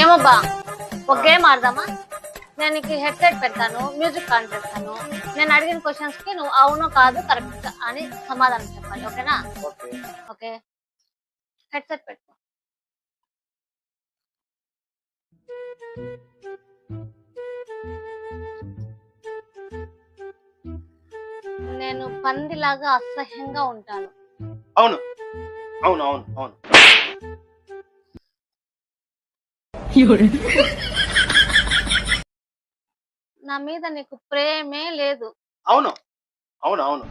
ఏమో బా ఒక గేమ్ ఆడదామా? నేను నీకు హెడ్సెట్ పెడతాను, మ్యూజిక్ ఆన్ చేస్తాను. నేను అడిగిన క్వశ్చన్స్ కి నువ్వు అవును కాదు కరెక్ట్ అని సమాధానం చెప్పాలి. ఓకేనా? ఓకే. ఓకే, హెడ్సెట్ పెట్టుకో. నేను పందిలాగా అసహ్యంగా ఉంటాను. అవును అవును అవును అవును. నా మీద నీకు ప్రేమే లేదు. అవును అవును అవును.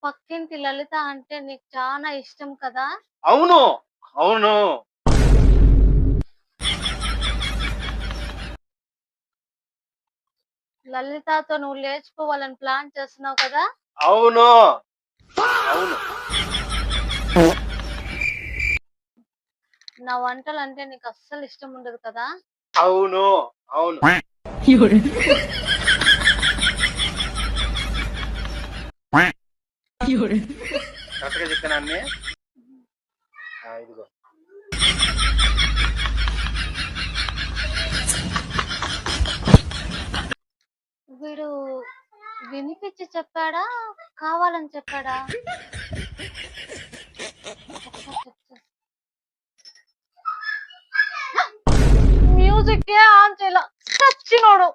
పక్కింటి లలిత అంటే నీకు చాలా ఇష్టం కదా? అవును అవును. లలితతో నువ్వు లేచిపోవాలని ప్లాన్ చేస్తున్నావు కదా? అవును అవును. నా వంటలు అంటే నీకు అస్సలు ఇష్టం ఉండదు కదా? అవును అవును. కరెక్ట్గా చెప్పాను అన్ని. ఇదిగో వీడు వినిపించి చెప్పాడా, కావాలని చెప్పాడా? మ్యూజిక్ ఆన్ చేయాల చచ్చినోడు.